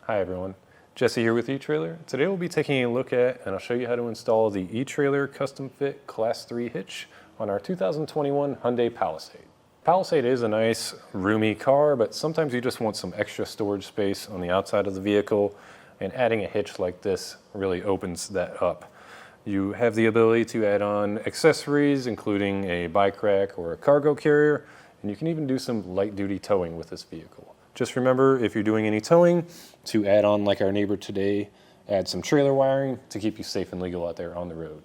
Hi everyone, Jesse here with eTrailer. Today we'll be taking a look at and I'll show you how to install the eTrailer custom fit class 3 hitch on our 2021 Hyundai Palisade. Palisade is a nice roomy car, but sometimes you just want some extra storage space on the outside of the vehicle, and adding a hitch like this really opens that up. You have the ability to add on accessories including a bike rack or a cargo carrier, and you can even do some light duty towing with this vehicle. Just remember, if you're doing any towing, to add on, like our neighbor today, add some trailer wiring to keep you safe and legal out there on the road.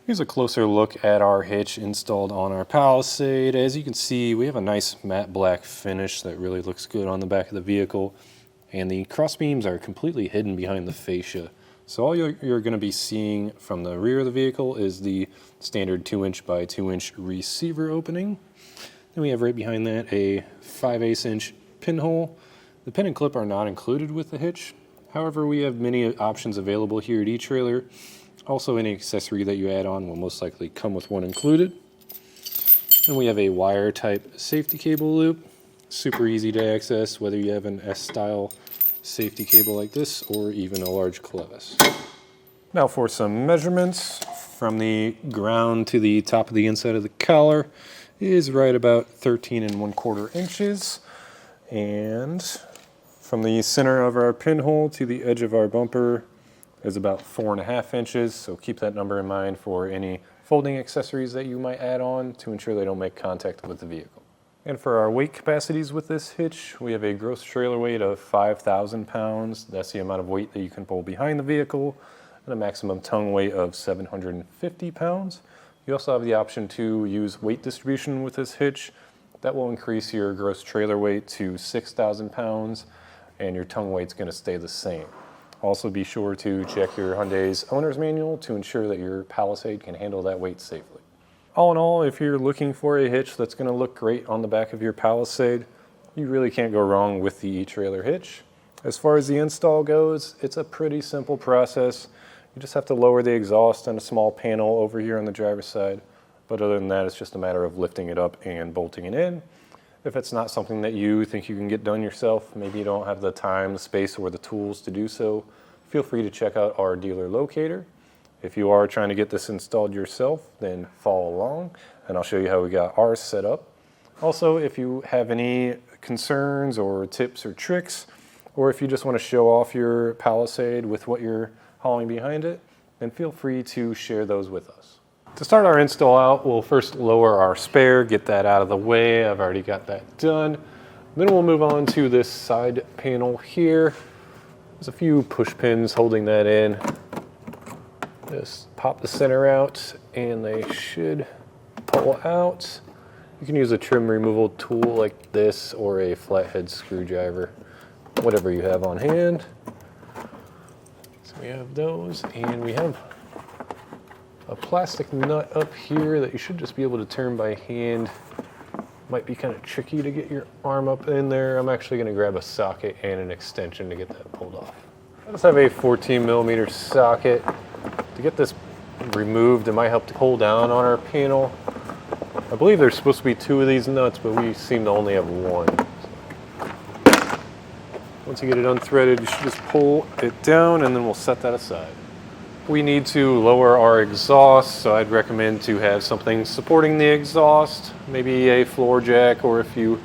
Here's a closer look at our hitch installed on our Palisade. As you can see, we have a nice matte black finish that really looks good on the back of the vehicle, and the cross beams are completely hidden behind the fascia. So all you're going to be seeing from the rear of the vehicle is the standard 2" by 2" receiver opening. Then we have right behind that a 5/8 inch pinhole. The pin and clip are not included with the hitch. However, we have many options available here at eTrailer. Also, any accessory that you add on will most likely come with one included. And we have a wire type safety cable loop. Super easy to access, whether you have an S-style safety cable like this or even a large clevis. Now for some measurements. From the ground to the top of the inside of the collar is right about 13 1/4 inches. And from the center of our pinhole to the edge of our bumper is about 4.5 inches. So keep that number in mind for any folding accessories that you might add on to ensure they don't make contact with the vehicle. And for our weight capacities with this hitch, we have a gross trailer weight of 5,000 pounds. That's the amount of weight that you can pull behind the vehicle, and a maximum tongue weight of 750 pounds. You also have the option to use weight distribution with this hitch. That will increase your gross trailer weight to 6,000 pounds, and your tongue weight's going to stay the same. Also be sure to check your Hyundai's owner's manual to ensure that your Palisade can handle that weight safely. All in all, if you're looking for a hitch that's going to look great on the back of your Palisade, you really can't go wrong with the eTrailer hitch. As far as the install goes, it's a pretty simple process. You just have to lower the exhaust on a small panel over here on the driver's side. But other than that, it's just a matter of lifting it up and bolting it in. If it's not something that you think you can get done yourself, maybe you don't have the time, the space, or the tools to do so, feel free to check out our dealer locator. If you are trying to get this installed yourself, then follow along, and I'll show you how we got ours set up. Also, if you have any concerns or tips or tricks, or if you just want to show off your Palisade with what you're hauling behind it, then feel free to share those with us. To start our install out, we'll first lower our spare, get that out of the way. I've already got that done. Then we'll move on to this side panel here. There's a few push pins holding that in. Just pop the center out and they should pull out. You can use a trim removal tool like this or a flathead screwdriver, whatever you have on hand. So we have those, and we have a plastic nut up here that you should just be able to turn by hand. Might be kind of tricky to get your arm up in there. I'm actually going to grab a socket and an extension to get that pulled off. I just have a 14mm socket. To get this removed, it might help to pull down on our panel. I believe there's supposed to be 2 of these nuts, but we seem to only have 1. Once you get it unthreaded, you should just pull it down, and then we'll set that aside. We need to lower our exhaust, so I'd recommend to have something supporting the exhaust, maybe a floor jack, or if you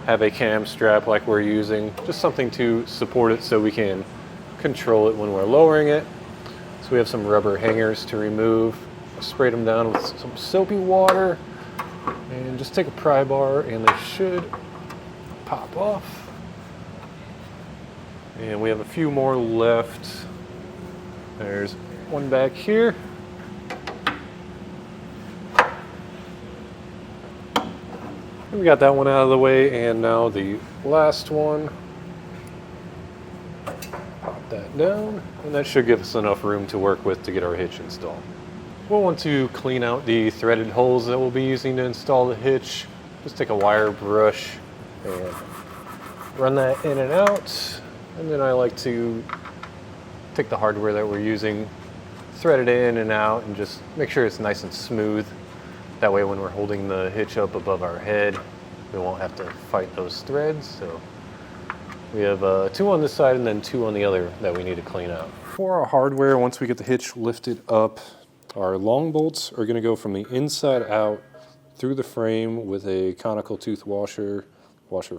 have a cam strap like we're using, just something to support it so we can control it when we're lowering it. So we have some rubber hangers to remove. Spray them down with some soapy water, and just take a pry bar and they should pop off. And we have a few more left. There's one back here. We got that one out of the way, and now the last one. Pop that down, and that should give us enough room to work with to get our hitch installed. We'll want to clean out the threaded holes that we'll be using to install the hitch. Just take a wire brush and run that in and out, and then I like to take the hardware that we're using, thread it in and out, and just make sure it's nice and smooth. That way when we're holding the hitch up above our head, we won't have to fight those threads. So We have 2 on this side and then 2 on the other that we need to clean out. For our hardware, once we get the hitch lifted up, our long bolts are going to go from the inside out through the frame with a conical tooth washer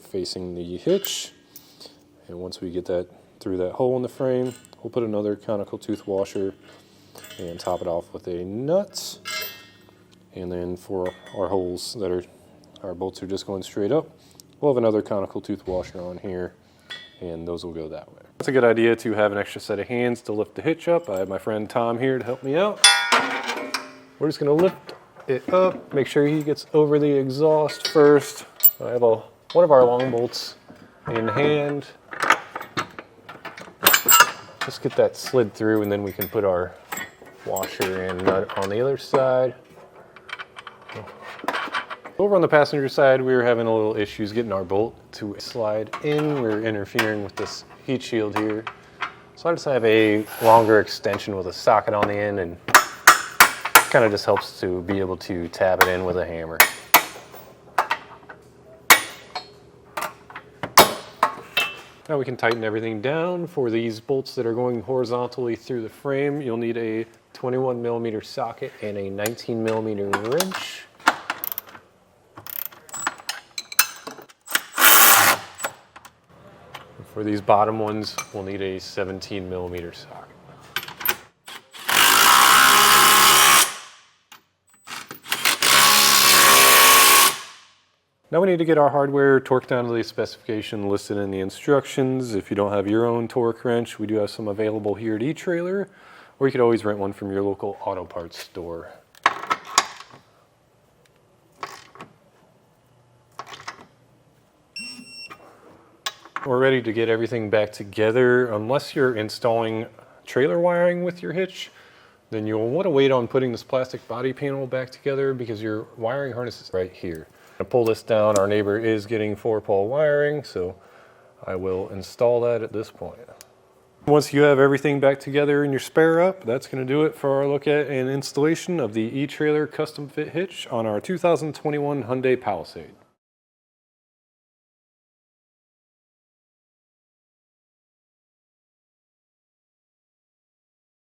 facing the hitch. And once we get that through that hole in the frame, we'll put another conical tooth washer and top it off with a nut. And then for our holes that are, our bolts are just going straight up, we'll have another conical tooth washer on here, and those will go that way. It's a good idea to have an extra set of hands to lift the hitch up. I have my friend Tom here to help me out. We're just gonna lift it up, make sure he gets over the exhaust first. I have one of our long bolts in hand. Just get that slid through, and then we can put our washer and nut on the other side. Over on the passenger side, we were having a little issues getting our bolt to slide in. We were interfering with this heat shield here. So I just have a longer extension with a socket on the end, and kind of just helps to be able to tap it in with a hammer. Now we can tighten everything down. For these bolts that are going horizontally through the frame, you'll need a 21mm socket and a 19mm wrench. For these bottom ones, we'll need a 17mm socket. Now we need to get our hardware torqued down to the specification listed in the instructions. If you don't have your own torque wrench, we do have some available here at eTrailer, or you could always rent one from your local auto parts store. We're ready to get everything back together. Unless you're installing trailer wiring with your hitch, then you'll want to wait on putting this plastic body panel back together because your wiring harness is right here. To pull this down, our neighbor is getting 4-pole wiring, so I will install that at this point. Once you have everything back together in your spare up, that's going to do it for our look at and installation of the eTrailer custom fit hitch on our 2021 Hyundai Palisade.